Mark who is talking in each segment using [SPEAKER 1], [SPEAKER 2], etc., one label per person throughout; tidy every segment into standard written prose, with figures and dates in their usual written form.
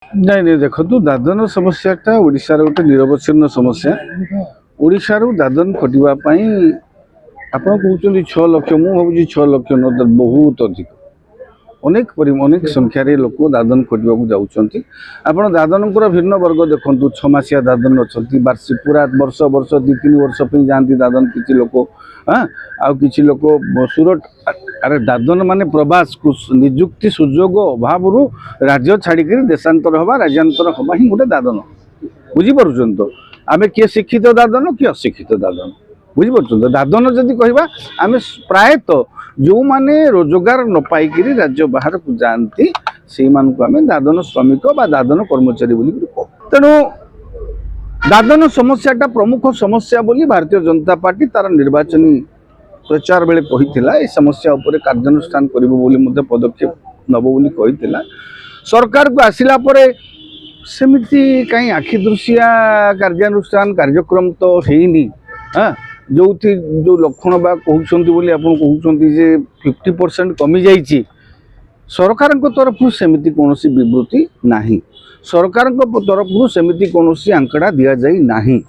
[SPEAKER 1] नहीं नहीं देखो दादन समस्याटा ओडिशार गोटे निरवच्छिन्न समस्या। ओडिशारू दादन खटिबापाई आपण कहते 6 लाख मु भावी 6 लाख न बहुत अधिक अनेक संख्यार लोक दादन खटिबा जाऊँच। आप दादन भिन्न वर्ग देखु 6 मासिया दादन अच्छा वार्षिक पूरा वर्ष वर्ष 2-3 वर्ष जाती दादन किसी लोक। हाँ आउ किसी लोक सुरट अरे दादन माने प्रवास निजुक्ति सुजोग अभाव राज्य छाड़िक देशांतर हवा राज्यांतर हवा ही गोटे दादन बुझीपुर। तो आम किए शिक्षित दादन कि अशिक्षित दादन बुझीपुर। दादन जदि कहवा आम प्रायतः जो माने रोजगार न पाइक राज्य बाहर को जाती से आम दादन श्रमिक बा दादन कर्मचारी बोली तेणु दादन समस्याटा प्रमुख समस्या बोली भारतीय जनता पार्टी तार निर्वाचनी प्रचार बेले कही समस्या उपर कार्यानुष्ठान कर पदक्षेप नब बोली सरकार को आसिला परे सेमिति कहीं आखि दृशिया कार्यानुष्ठान कार्यक्रम तो हैनी। हाँ जो जो लक्षण बा कहते आप कहते 50% कमी जाइए सरकार तरफ सेमिति कौन विवृत्ति नहीं। सरकार तरफ सेमिति कौन आंकड़ा दि जाए नहीं।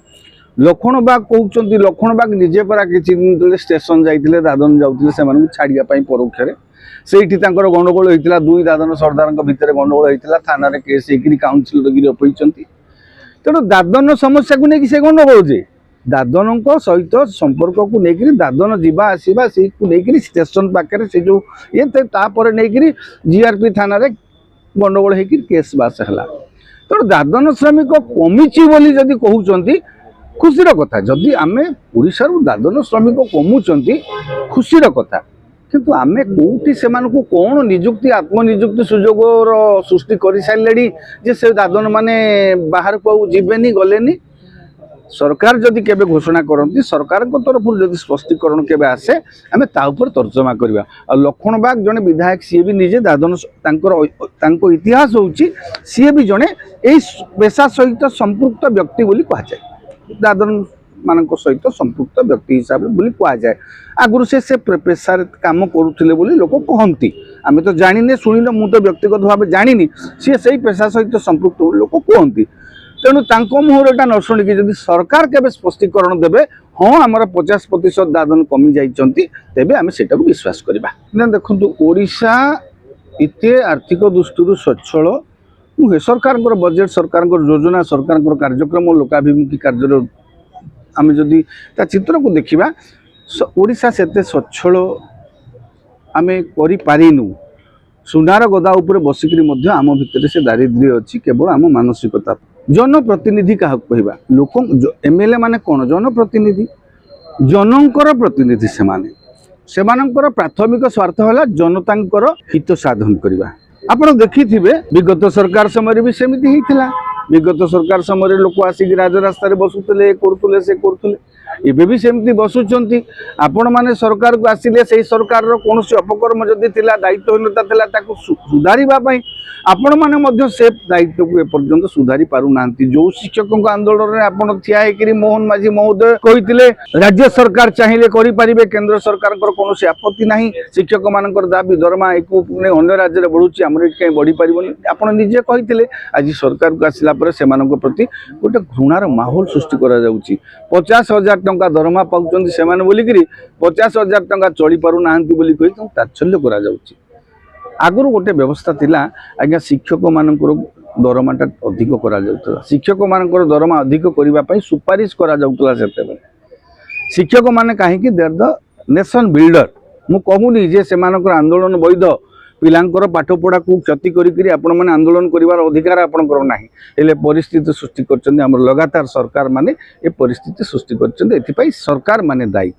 [SPEAKER 1] लखन बाग कहते लखन बाग निजे परा किसी दिन स्टेशन जाते दादन जाते से छाड़िया परोक्ष से गंडगोल होता 2 दादन सरदार भितर गंडगोल होता थाना केस काउनसिल गिरफ्त। तेणु दादन समस्या को लेकिन से गंडगोल जे दादन सहित संपर्क को लेकिन दादन जीवा आसवा से लेकिन स्टेशन पाखे से जो ये नहीं जीआरपी थाना गंडगोल हो केस बास है। तेणु दादन श्रमिक कमी बोली जदि कहते खुशीर कथा जदि आम ओडिशा दादन श्रमिक कमुंट खुशीर कथा किंतु आम कौटी से कौन निजुक्ति आत्मनिजुक्ति सुजोग सृष्टि कर सारे जे से दादन माने बाहर को जीवेनी गलेनी। सरकार जदि केबे घोषणा करती सरकार तरफ जदि स्पष्टीकरण केबे आसे आम ताऊपर तर्जमा करवा। लखन बाग जड़े विधायक सी भी निजे दादन इतिहास होची सी भी जड़े यही पेशा सहित संपृक्त व्यक्ति बोली कहुए दादन मान सहित संपृक्त व्यक्ति हिसाब से कहुए। आगुरी से पेशा काम करुले बोली लोक कहती आम तो जाने शुणिन मु तो व्यक्तिगत भाव जानी सी से पेशा सहित संपृक्त लोक कहती। तेणु मुहर एटा न शुणिक जब सरकार के स्पष्टीकरण देवे हाँ आमर 50% दादन कमी जाइए तेबे आम से विश्वास करवा। देखो ओडिशा इते आर्थिक दृष्टि सच्छल नुहे सरकार बजेट सरकार योजना सरकार कार्यक्रम लोकाभिमुखी कार्य आम जदि चित्र को देखा ओडिशा से सच्छल आम करूँ सुनार गदा उपर बसिक आम भितर से दारिद्र्य अच्छी केवल आम मानसिकता। जनप्रतिनिधि क्या कहवा लोक एमएलए माने कौन जनप्रतिनिधि जनकर प्रतिनिधि से प्राथमिक स्वार्थ है जनतांकर हित साधन करवा। आप देखि विगत सरकार समय भी सेमिति होता विगत सरकार समय लोक आसिक राजरास्तार बसुले करुले से करुले एबे भी सेमती बसुंट आपण मैंने सरकार को आसिले से सरकार कौन अपकर्म जदि दायित्वहीनता सुधार आपण मैंने से दायित्व को एपर्यंत सुधारी पारुना। जो शिक्षकों आंदोलन में आपड़ ठिया मोहन माझी महोदय कहते राज्य सरकार चाहिए करें केंद्र सरकार कौन आपत्ति ना शिक्षक मान दाबी दरमा एक अन्य राज्य बढ़ुची आम कहीं बढ़ी पारन आप निजे कहते आज सरकार को आसला से प्रति गोटे घृणार माहौल सृष्टि करा 50,000 टंका दरमा पाँच से बोलिकी 50,000 टंका चली पारना कही तात्सल्य करा आगुरी गोटे व्यवस्था थिला आज्ञा शिक्षक मान दरमाटा अधिक करा शिक्षक मान दरमा अधिक करने सुपारिश करा से शिक्षक माने कहीं देर द नेशन बिल्डर मु कहूनी जे से आंदोलन वैध पिलांकर पाठपढ़ा को क्षति करी आपण मैंने आंदोलन करिवार अधिकार आपणकर नाही हेले परिस्थिति सृष्टि कर लगातार सरकार माने ये परिस्थिति सृष्टि कर सरकार माने दायी।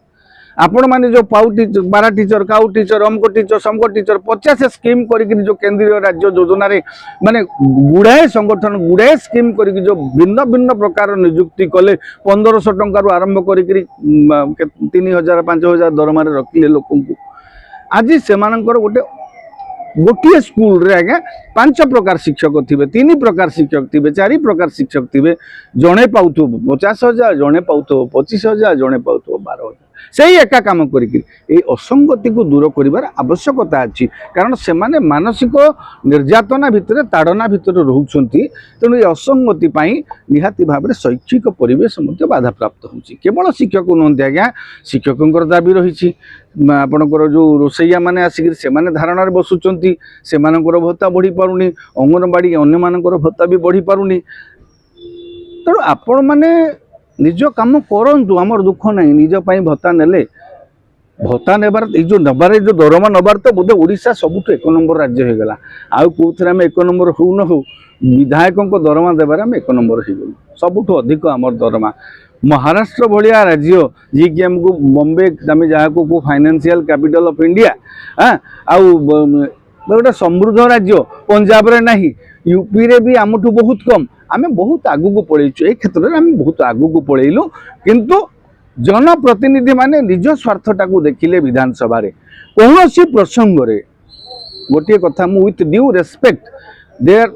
[SPEAKER 1] आपण माने जो पाउ टीचर बारा टीचर काउ टीचर अमको टीचर समको टीचर 50 स्कीम करी जो केंद्रीय राज्य योजना रे माने गुड़ाए संगठन गुड़ाए स्कीम करी जो भिन्न भिन्न प्रकार नियुक्ति कले 1500 टंका आरंभ करी 3000 5000 दरमा रखिले लोक आज से गोटे गोटे स्कूल रे आज्ञा 5 प्रकार शिक्षक थे 3 प्रकार शिक्षक थे 4 प्रकार शिक्षक थे जड़े पाऊ 50,000 जड़े पाऊ 25,000 जड़े पाऊ 12,000 सेही एका काम करिक असंगति को दूर करिवार आवश्यकता अछि कारण से माने मानसिक निर्यातना भितर ताड़ना भितर रहउछंती तेणु ये असंगति पाई निहाती भाव में शैक्षिक परिवेश मध्य बाधा प्राप्त होउछि केवल शिक्षक नहंती आज्ञा शिक्षकंकर दाबी रही आपणकर जो रोसैया माने आसिक से माने धारणा बसुचंती से भत्ता बढ़ी पारुनी अंगनवाड़ी अन्य मानकर भत्ता भी बढ़ी पारुनी तेणु आपण मैंने निज काम करंतु आमर दुख ना निज पाई भत्ता नेले भत्ता नेबार जो नबार जो दरमा नबार तो बोधे ओडिशा सबुठ एक नंबर राज्य हो गला आउ कोथरे आम एक नंबर हो न हो विधायकों को दरमा देबार आम एक नंबर हो गलु सबुठ अधिक आमर दरमा महाराष्ट्र भाया राज्य जी कि आमको बॉम्बे आम जहाँ को फाइनेंशियल कैपिटल ऑफ इंडिया हाँ आउ गोटे समृद्ध राज्य पंजाब रे नहीं यूपी रे भी आमठू बहुत कम आम बहुत आगू पलैचु ये क्षेत्र में आम बहुत आगू पलैलु किंतु जनप्रतिनिधि माने निज स्वार्थटा को देखिले विधानसभा रे कौन सी प्रसंग रे गोटे कथा मु विथ ड्यू रेस्पेक्ट देयर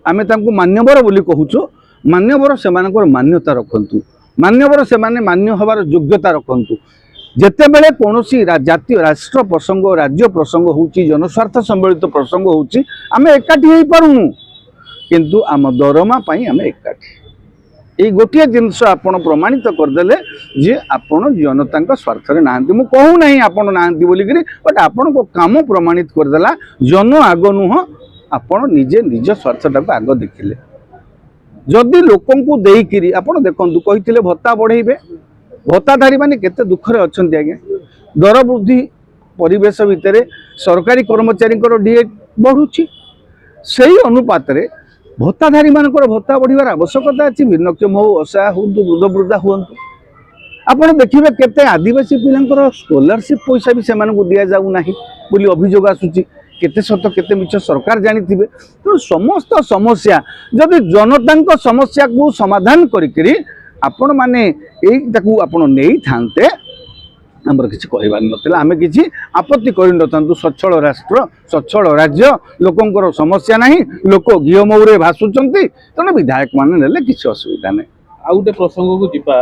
[SPEAKER 1] आम मान्यवर बोली कहूचु मान्यवर से मान्यता रखंतु मान्यवर से मान्य हबार योग्यता रखंतु जेते बेले कौनसी जातीय राष्ट्र प्रसंग राज्य प्रसंग होची जनस्वार्थ सम्बलित प्रसंग होची आम एकाठी हो पारुनु किंतु आम दरमा पाई आम एकाठी ये गोटे जिनस आपण प्रमाणित करदेले जे आपण जनता स्वार्थ रे नाहंती मु कहू नहीं आपण नाहंती बोली करी बट आपण को काम प्रमाणित करदेला जन आग नुह आपण निजे निज स्वार्थटा को आग देखिले जदि लोकन को देइकिरी आपण देखंतु कहिथिले भत्ता बढ़ेइबे भत्ताधारी माने केते दुखरे अछंती आज्ञा दर वृद्धि परिवेश भितर सरकारी कर्मचारी डीए बढ़ुची सही अनुपात रे भत्ताधारी मानकर भत्ता बढ़िवार आवश्यकता अछि भिन्नक्षम हो असहाय हो वृद्ध वृद्धा हुअन्तु आपण देखिबे केते आदिवासी पिलांकर स्कॉलरशिप पैसा भी सेमान को दिया जाउ नाही बोली अभियोग आसुची केते सत केते मिछ सरकार जानिथिबे तो समस्त समस्या जदि जनता समस्या को समाधान करिकरी आपण माने एई ताकू आपण नेई थांते आमर किसी कहबार नथिला आमे किसी आपत्ति करि नथांतु सच्छल राष्ट्र सच्छल राज्य लोकंकर समस्या नाही लोक घिओ मौरे भासुचंती तने विधायक माने नेले किसी असुविधा नै
[SPEAKER 2] आ गोटे प्रसंग को जिपा